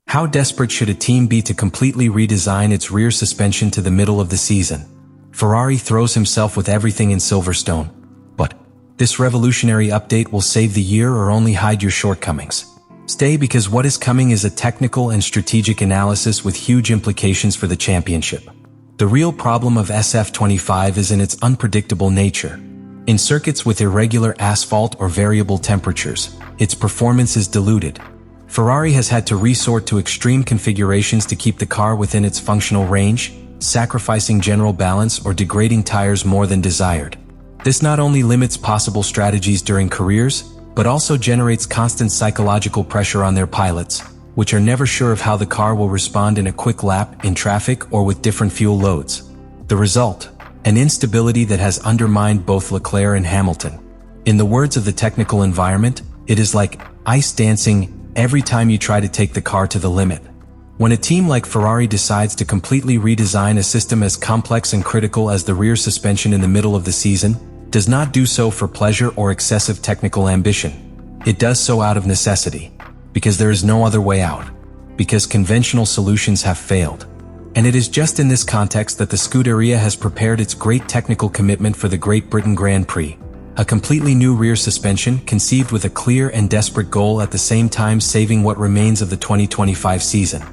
How desperate should a team be to completely redesign its rear suspension to the middle of the season? Ferrari throws himself with everything in Silverstone. But this revolutionary update will save the year or only hide your shortcomings. Stay, because what is coming is a technical and strategic analysis with huge implications for the championship. The real problem of SF25 is in its unpredictable nature. In circuits with irregular asphalt or variable temperatures, its performance is diluted. Ferrari has had to resort to extreme configurations to keep the car within its functional range, sacrificing general balance or degrading tires more than desired. This not only limits possible strategies during careers, but also generates constant psychological pressure on their pilots, which are never sure of how the car will respond in a quick lap, in traffic, or with different fuel loads. The result? An instability that has undermined both Leclerc and Hamilton. In the words of the technical environment, it is like ice dancing every time you try to take the car to the limit. When a team like Ferrari decides to completely redesign a system as complex and critical as the rear suspension in the middle of the season, does not do so for pleasure or excessive technical ambition. It does so out of necessity, because there is no other way out, because conventional solutions have failed. And it is just in this context that the Scuderia has prepared its great technical commitment for the Great Britain Grand Prix. A completely new rear suspension conceived with a clear and desperate goal, at the same time saving what remains of the 2025 season.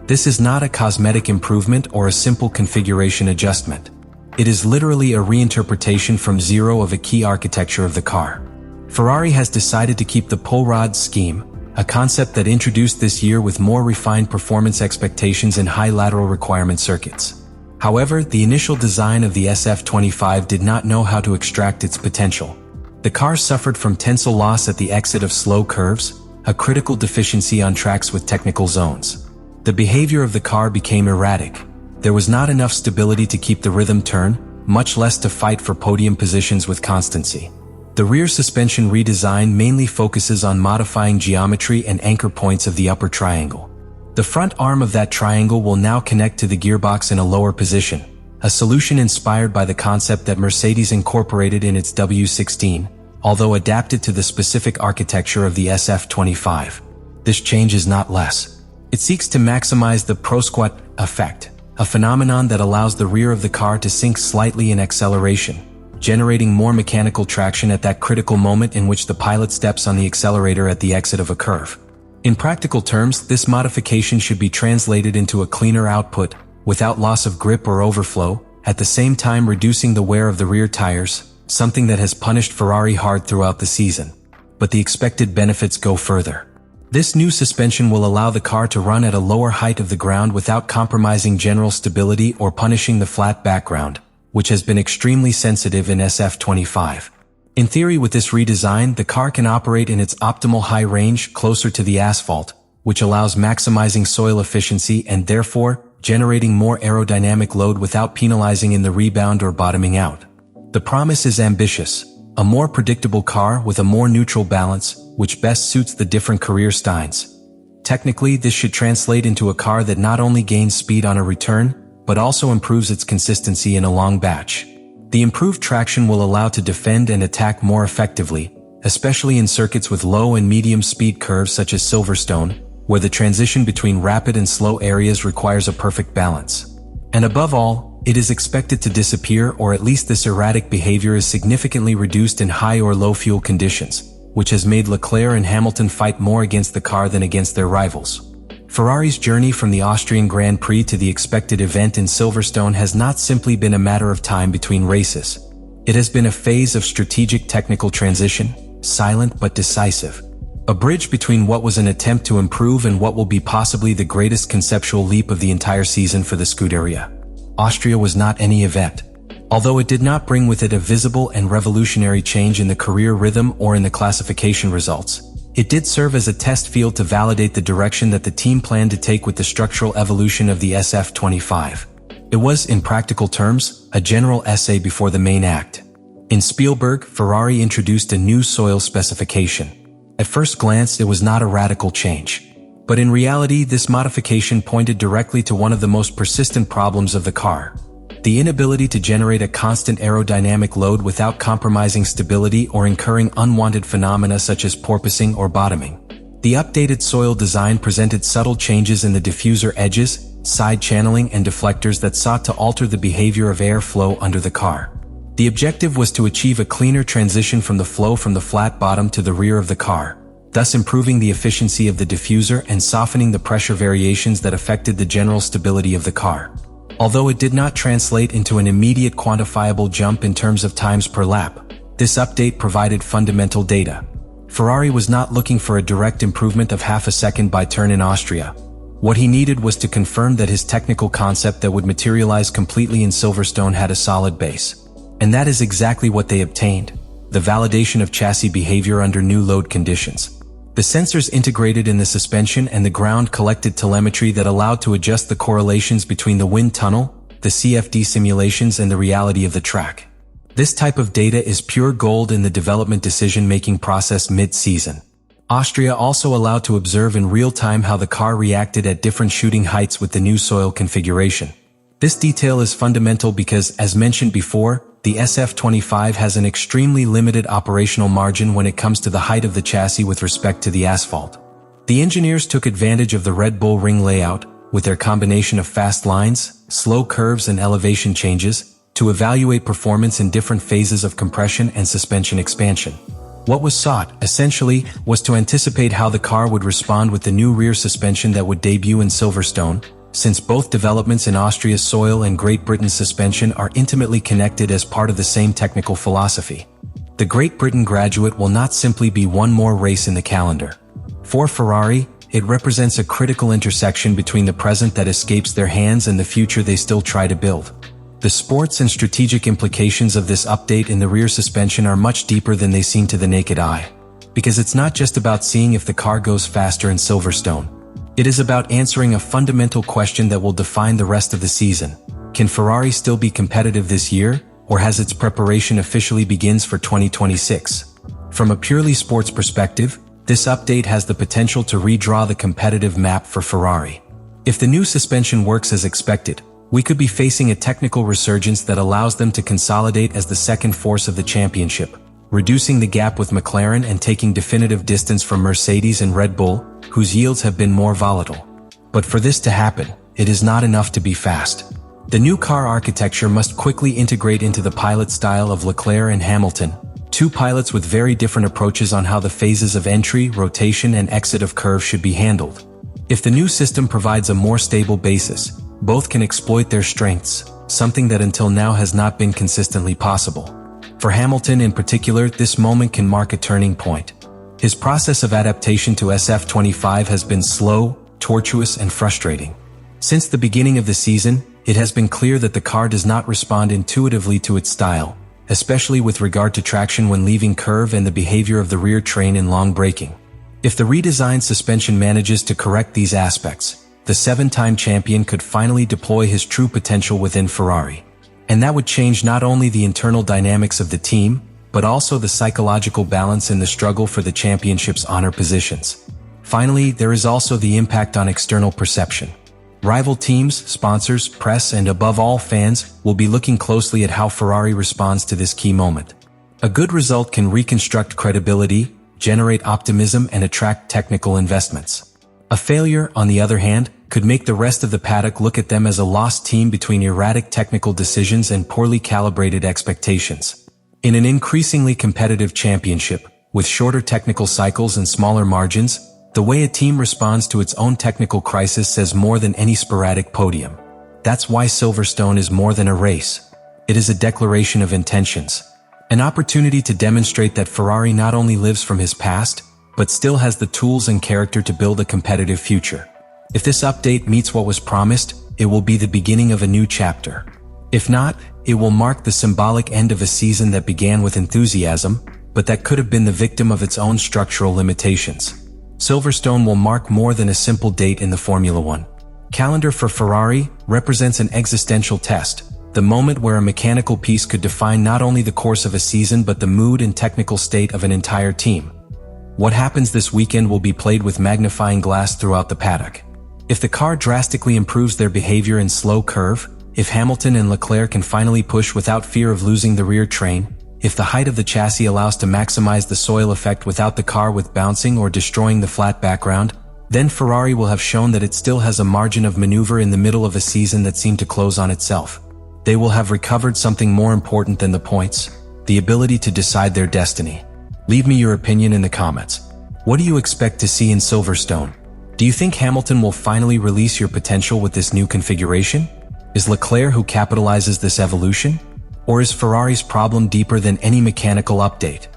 This is not a cosmetic improvement or a simple configuration adjustment. It is literally a reinterpretation from zero of a key architecture of the car. Ferrari has decided to keep the pull rod scheme, a concept that introduced this year with more refined performance expectations in high lateral requirement circuits. However, the initial design of the SF25 did not know how to extract its potential. The car suffered from tensile loss at the exit of slow curves, a critical deficiency on tracks with technical zones. The behavior of the car became erratic. There was not enough stability to keep the rhythm turn, much less to fight for podium positions with constancy. The rear suspension redesign mainly focuses on modifying geometry and anchor points of the upper triangle. The front arm of that triangle will now connect to the gearbox in a lower position, a solution inspired by the concept that Mercedes incorporated in its W16, although adapted to the specific architecture of the SF25. This change is not less. It seeks to maximize the prosquat effect, a phenomenon that allows the rear of the car to sink slightly in acceleration, generating more mechanical traction at that critical moment in which the pilot steps on the accelerator at the exit of a curve. In practical terms, this modification should be translated into a cleaner output, without loss of grip or overflow, at the same time reducing the wear of the rear tires, something that has punished Ferrari hard throughout the season. But the expected benefits go further. This new suspension will allow the car to run at a lower height of the ground without compromising general stability or punishing the flat background, which has been extremely sensitive in SF25. In theory, with this redesign, the car can operate in its optimal high range closer to the asphalt, which allows maximizing soil efficiency and therefore generating more aerodynamic load without penalizing in the rebound or bottoming out. The promise is ambitious, a more predictable car with a more neutral balance, which best suits the different career styles. Technically, this should translate into a car that not only gains speed on a return, but also improves its consistency in a long batch. The improved traction will allow to defend and attack more effectively, especially in circuits with low and medium speed curves such as Silverstone, where the transition between rapid and slow areas requires a perfect balance. And above all, it is expected to disappear, or at least this erratic behavior is significantly reduced in high or low fuel conditions, which has made Leclerc and Hamilton fight more against the car than against their rivals. Ferrari's journey from the Austrian Grand Prix to the expected event in Silverstone has not simply been a matter of time between races. It has been a phase of strategic technical transition, silent but decisive. A bridge between what was an attempt to improve and what will be possibly the greatest conceptual leap of the entire season for the Scuderia. Austria was not any event. Although it did not bring with it a visible and revolutionary change in the career rhythm or in the classification results, it did serve as a test field to validate the direction that the team planned to take with the structural evolution of the SF25. It was, in practical terms, a general essay before the main act. In Spielberg, Ferrari introduced a new soil specification. At first glance, it was not a radical change. But in reality, this modification pointed directly to one of the most persistent problems of the car: the inability to generate a constant aerodynamic load without compromising stability or incurring unwanted phenomena such as porpoising or bottoming. The updated soil design presented subtle changes in the diffuser edges, side channeling and deflectors that sought to alter the behavior of airflow under the car. The objective was to achieve a cleaner transition from the flow from the flat bottom to the rear of the car, thus improving the efficiency of the diffuser and softening the pressure variations that affected the general stability of the car. Although it did not translate into an immediate quantifiable jump in terms of times per lap, this update provided fundamental data. Ferrari was not looking for a direct improvement of half a second by turn in Austria. What he needed was to confirm that his technical concept that would materialize completely in Silverstone had a solid base. And that is exactly what they obtained: the validation of chassis behavior under new load conditions. The sensors integrated in the suspension and the ground collected telemetry that allowed to adjust the correlations between the wind tunnel, the CFD simulations, and the reality of the track. This type of data is pure gold in the development decision-making process mid-season. Austria also allowed to observe in real time how the car reacted at different shooting heights with the new soil configuration. This detail is fundamental because, as mentioned before, the SF25 has an extremely limited operational margin when it comes to the height of the chassis with respect to the asphalt. The engineers took advantage of the Red Bull ring layout, with their combination of fast lines, slow curves and elevation changes, to evaluate performance in different phases of compression and suspension expansion. What was sought, essentially, was to anticipate how the car would respond with the new rear suspension that would debut in Silverstone, since both developments in Austria's soil and Great Britain's suspension are intimately connected as part of the same technical philosophy. The Great Britain graduate will not simply be one more race in the calendar. For Ferrari, it represents a critical intersection between the present that escapes their hands and the future they still try to build. The sports and strategic implications of this update in the rear suspension are much deeper than they seem to the naked eye. Because it's not just about seeing if the car goes faster in Silverstone. It is about answering a fundamental question that will define the rest of the season. Can Ferrari still be competitive this year, or has its preparation officially begins for 2026? From a purely sports perspective, this update has the potential to redraw the competitive map for Ferrari. If the new suspension works as expected, we could be facing a technical resurgence that allows them to consolidate as the second force of the championship, reducing the gap with McLaren and taking definitive distance from Mercedes and Red Bull, whose yields have been more volatile. But for this to happen, it is not enough to be fast. The new car architecture must quickly integrate into the pilot style of Leclerc and Hamilton, two pilots with very different approaches on how the phases of entry, rotation, and exit of curve should be handled. If the new system provides a more stable basis, both can exploit their strengths, something that until now has not been consistently possible. For Hamilton in particular, this moment can mark a turning point. His process of adaptation to SF25 has been slow, tortuous, and frustrating. Since the beginning of the season, it has been clear that the car does not respond intuitively to its style, especially with regard to traction when leaving curve and the behavior of the rear train in long braking. If the redesigned suspension manages to correct these aspects, the seven-time champion could finally deploy his true potential within Ferrari. And that would change not only the internal dynamics of the team, but also the psychological balance in the struggle for the championship's honor positions. Finally, there is also the impact on external perception. Rival teams, sponsors, press, and above all fans will be looking closely at how Ferrari responds to this key moment. A good result can reconstruct credibility, generate optimism, and attract technical investments. A failure, on the other hand, could make the rest of the paddock look at them as a lost team between erratic technical decisions and poorly calibrated expectations. In an increasingly competitive championship, with shorter technical cycles and smaller margins, the way a team responds to its own technical crisis says more than any sporadic podium. That's why Silverstone is more than a race. It is a declaration of intentions. An opportunity to demonstrate that Ferrari not only lives from his past, but still has the tools and character to build a competitive future. If this update meets what was promised, it will be the beginning of a new chapter. If not, it will mark the symbolic end of a season that began with enthusiasm, but that could have been the victim of its own structural limitations. Silverstone will mark more than a simple date in the Formula One calendar for Ferrari represents an existential test, the moment where a mechanical piece could define not only the course of a season but the mood and technical state of an entire team. What happens this weekend will be played with magnifying glass throughout the paddock. If the car drastically improves their behavior in slow curve, if Hamilton and Leclerc can finally push without fear of losing the rear train, If the height of the chassis allows to maximize the soil effect without the car with bouncing or destroying the flat background, then Ferrari will have shown that it still has a margin of maneuver in the middle of a season that seemed to close on itself. They will have recovered something more important than the points, the ability to decide their destiny. Leave me your opinion in the comments. What do you expect to see in Silverstone? Do you think Hamilton will finally release your potential with this new configuration? Is Leclerc who capitalizes this evolution? Or is Ferrari's problem deeper than any mechanical update?